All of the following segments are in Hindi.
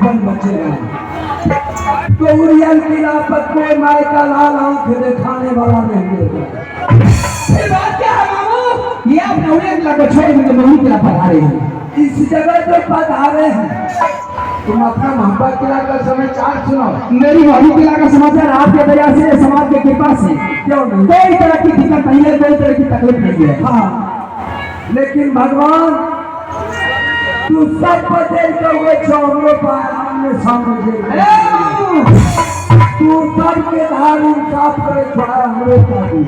जीवन बचेगा। तो उरियल किला पर कोई माय का लाल आंख दिखाने वाला नहीं देगा। फिर बात क्या है मामू? ये आप उरियल किला को छोड़ के मोहिनी किला पधारे हैं। इस जगह जो पधारे हैं, तुम अपना मोहब्बत किला का समाचार सुनो। मेरी मोहिनी किला का समाचार आपके दया से, समाज के कृपा से क्यों नहीं? कोई तरह की दिक्कत नहीं है, कोई तरह की तकलीफ नहीं है। हाँ, लेकिन भगवान तू सब बदल कर वो चौंगलों पर आमने सामने तू सबके धार इंसाफ करे छोड़ा हमरे काबू।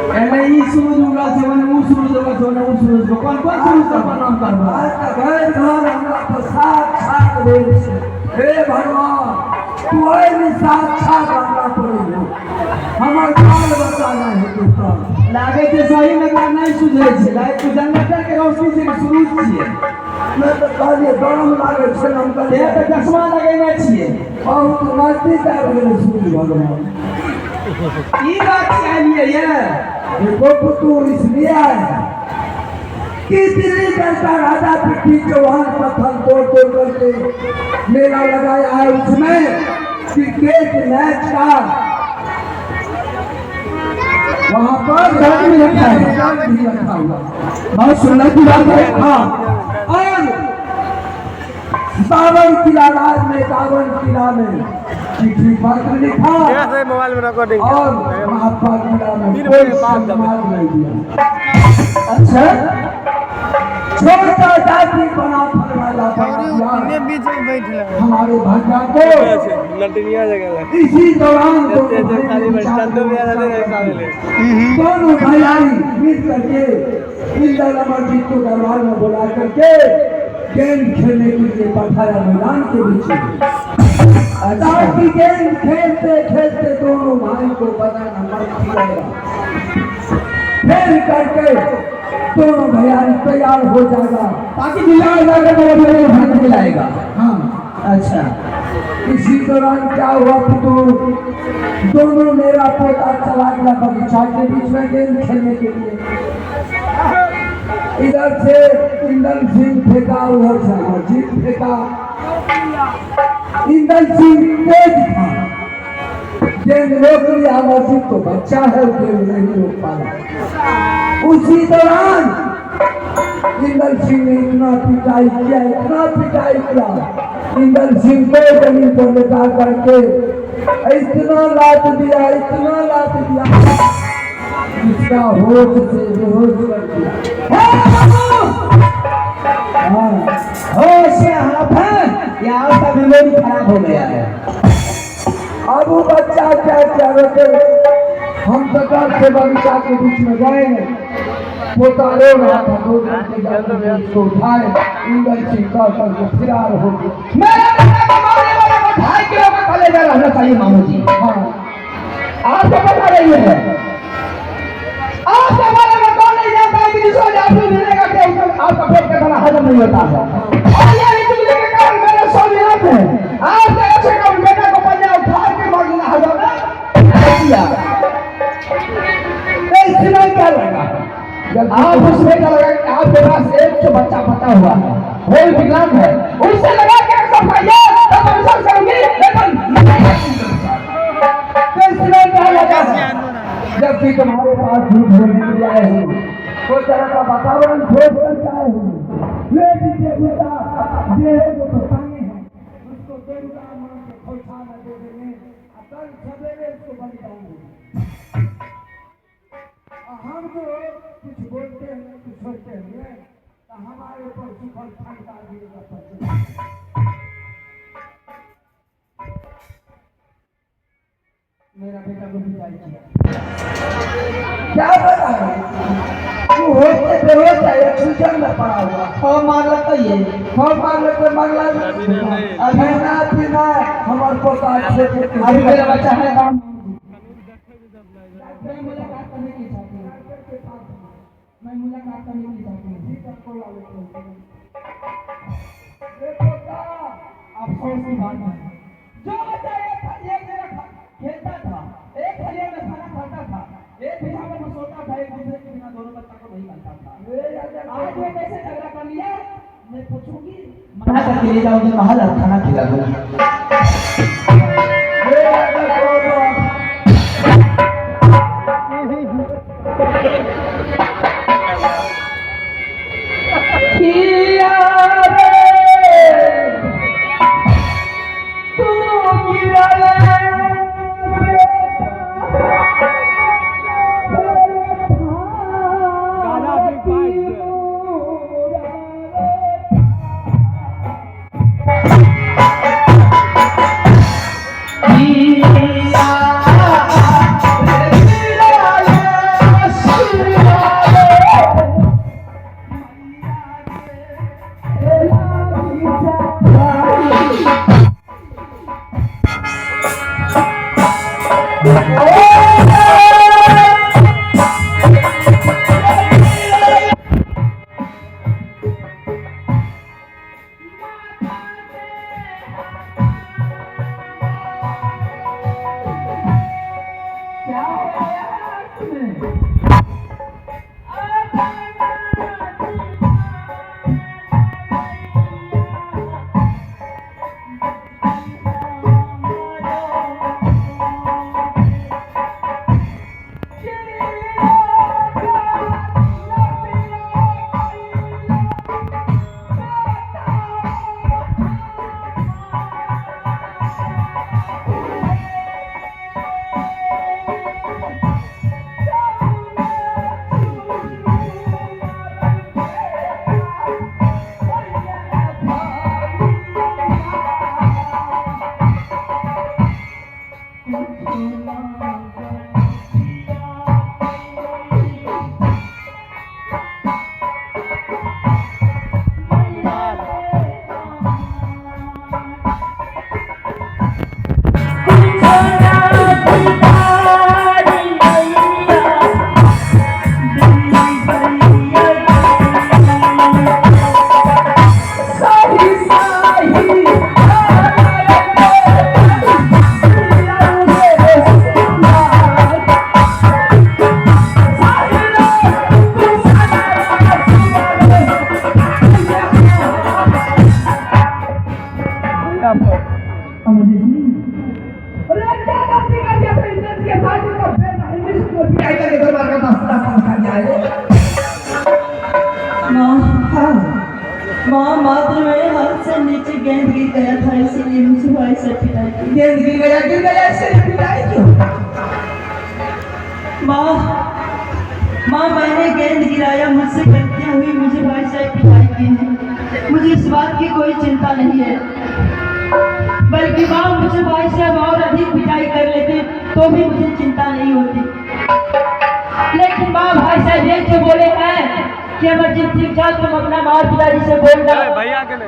मैं ई सूरज उगा से मन ऊ सूरज उगा से मन ऊ सूरज को कौन कौन सूरज का प्रणाम करवा आज घर घर हमरा प्रसाद छाक दे से। हे भगवान तू ऐसी साक्षात हमरा पड़े हो, हमर काल बचाना है तू तो लागे के सही में नहीं सुझे छे। लागे तू जनरेटर के रोशनी से शुरू छिए। मैं तो कहलिए गरम लागे छे, हम कहलिए ये तो चश्मा लगेने छिए। बहुत नजदीक आ गेल सूरज भगवान। ई बात चाहिए ये देखो पुतुल इसलिए आया कि दिल्ली का राजा पिट्ठी चौहान पत्थर तोड़ तोड़ करके मेला लगाया है। उसमें क्रिकेट मैच का वहाँ पर दर्द भी रखा है, दर्द भी रखा हुआ। बहुत सुंदर की बात है। हाँ, और दावन किला राज में, दावन किला में चिट्ठी पत्र लिखा मोबाइल में रिकॉर्डिंग और महात्मा किला में कोई सम्मान नहीं दिया। अच्छा, छोटा जाति बना फरमाया बीच में बैठे हमारे भाषा को लटनिया जगह इसी दौरान दोनों भाई मिल करके इंद्र अमर जी को दरबार में बुला करके गेंद खेलने के लिए बैठाया मैदान के बीच में। ताकि गेंद खेलते खेलते दोनों भाई को पता नंबर खेल करके दोनों भैया तैयार हो जाएगा ताकि दिलाएगा दिलाएगा। हाँ, अच्छा, इसी दौरान क्या हुआ तो दोनों मेरा पोता चला गया बगीचा के बीच में गेंद खेलने के लिए। इधर से इंदल सिंह फेंका, उधर से अमरजीत फेंका। इंदल सिंह तेज था, गेंद रोक लिया। अमरजीत तो बच्चा है, गेंद नहीं रोक पाया। उसी दौरान इंदल सिंह ने इतना पिटाई किया, इतना पिटाई किया, इंदल सिंह को जमीन पर लेटा करके इतना लात दिया, इतना लात दिया, इसका होश से बेहोश कर दिया। होश से हाथ है या आपका मेमोरी खराब हो गया है? अब वो बच्चा क्या क्या रोके, हम तो डर से बगीचा के बीच में गए, पोता रो रहा था, दो घंटे जाकर उसको उठाए, इंदल सिंह कह करके फरार हो गए। मेरे बेटे को मारने वाले को 2.5 किलो का कलेजा रहना चाहिए मामू जी। हाँ, आपको बता रही है, आपके बारे में कौन नहीं जानता है कि जिसको जादू मिलेगा कि आपका पेट का खाना हजम नहीं होता है। और ये बिजली के कारण मेरे 100 मिनट है, आप ऐसे कौन बेटा को पंजा उठा के मारना हजम किया। इसमें क्या लगा? आप उसमें क्या लगा कि आपके पास एक तो बच्चा पता हुआ है, वो विकलांग है, उससे लगा के सब खाइए तब हम सब करेंगे, लेकिन इसमें क्या लगा? जब भी तुम्हारे पास झूठ बोलने के आए हो, कोई तरह का वातावरण छोड़ कर आए हो, ये दीजिए बेटा, ये जो बताए हैं उसको देवता मान के खोसा न दे देंगे, कल सवेरे उसको बन जाएंगे। हम जो कुछ बोलते हैं कुछ सोचते हैं तो हमारे ऊपर सुखल फंसा दिएगा पच्चीस। मेरा बेटा को पिटाई किया, क्या पता है तू होते बेहोश है, एक सूचन में पड़ा हुआ और मार लगता ये और मार लेते मरला खाना पीना हमारे पोता अभी मेरा बच्चा है काम। मैं मुलाकात करने की चाहती हूँ, मैं मुलाकात करने की चाहती हूँ। अफसोस की बात है, जो बच्चा एक जगह खेलता था, एक थलिया में खाना खाता था, एक बिछावन में सोता था, एक दूसरे के बिना दोनों बच्चा को नहीं बनता था। आज ये कैसे झगड़ा कर लिया? मैं पूछूंगी, मना महल के ले जाओगे, महल और खाना खिला दो। माँ मात्र मेरे हाथ से नीचे गेंद गिर गया था, इसीलिए मुझे भाई से पिटाई की। गेंद गिर गया इससे पिटाई क्यों? माँ मैंने गेंद गिराया, मुझसे गलतियाँ हुई, मुझे भाई से पिटाई की। मुझे इस बात की कोई चिंता नहीं है, बल्कि माँ मुझे भाई से और अधिक पिटाई कर लेते तो भी मुझे चिंता नहीं होती। लेकिन माँ भाई साहब ये जो बोले हैं कि इमरजेंसी जा तुम अपना माँ पिताजी से बोल दो,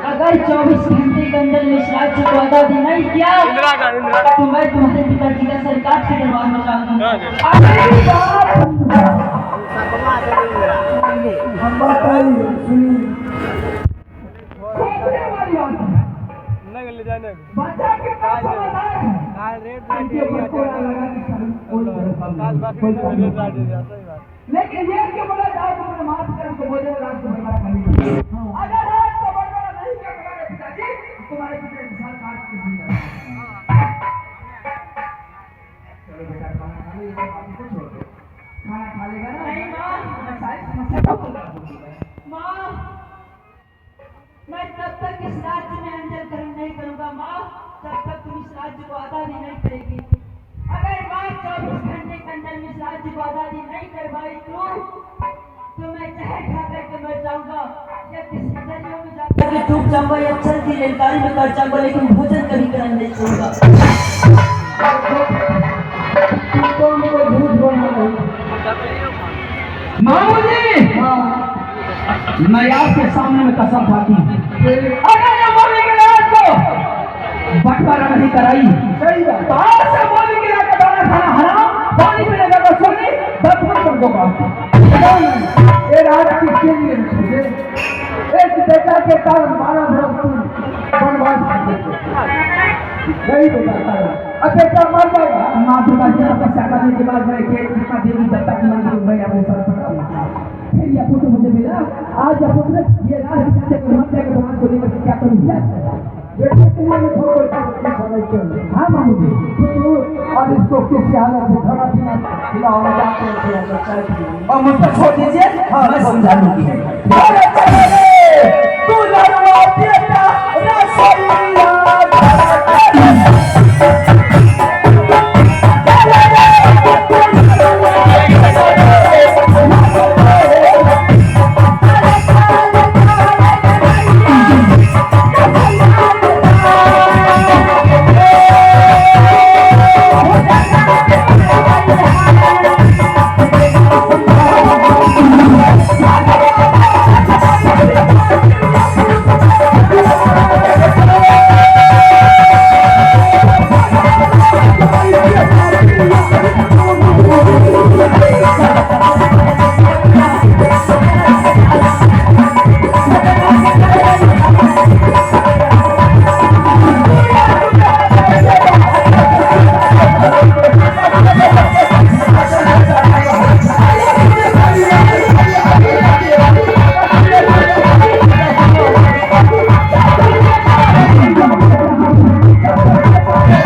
अगर 24 घंटे के अंदर में इस राज्य को आज़ादी नहीं किया तो मैं तुम्हारे पिताजी का सरकार के दरबार में जाऊंगा। लेकिन ये क्यों बोला जाए तो माफ कर तो बोले रात को बड़ा करेंगे। अगर रात को बड़ा नहीं किया तुम्हारे पिताजी, तुम्हारे पिता इंसान काट के जिंदा। चलो बेटा खाना खा लो, ये बात को छोड़ दो। खाना खा लेगा ना? नहीं मां, सारी समस्या को माँ मैं तब तक इस राज्य में अंदर कर्म नहीं करूंगा माँ, जब तक तुम इस राज्य को आज़ादी नहीं करेगी। अगर माँ 24 घंटे के अंदर में इस राज्य को आज़ादी नहीं करवाई तो मैं जहर खा करके मर जाऊंगा या किसी दरिया में जाकर डूब जाऊंगा या चलती रेलगाड़ी में कट जाऊंगा, लेकिन भोजन कभी ग्रहण नहीं करूंगा। तुमको झूठ बोलना नहीं। मामूली मैं आपके सामने में कसम खाती हूँ, अगर ये बोली के रात को बंटवारा नहीं कराई, सही बात, तो आज से बोली के रात का दाना खाना हराम, पानी पीने का तो सोनी, बदबू कर दूंगा। ये रात किसके लिए मुझे एक बेटा के कारण 12 बरस तुम वनवास करते, सही बेटा अब बेटा मर जाएगा, माँ पिता की तपस्या करने के बाद मैं कितना देवी दत्ता की मंदिर में अपने सर पर फिर ये पुत्र मुझे मिला। आज ये पुत्र ये राज के हत्या के दौरान को लेकर क्या करूँगा? बेटे तुम्हें थोड़ा सा समय चाहिए। हाँ मामू जी, तो अब इसको किसी हालत में खाना पीना खिलाओ, जाते हैं थोड़ा सा चाय पिए। और मुझ पर छोड़ दीजिए, मैं समझा दूंगी। तू लड़वा देता रसोई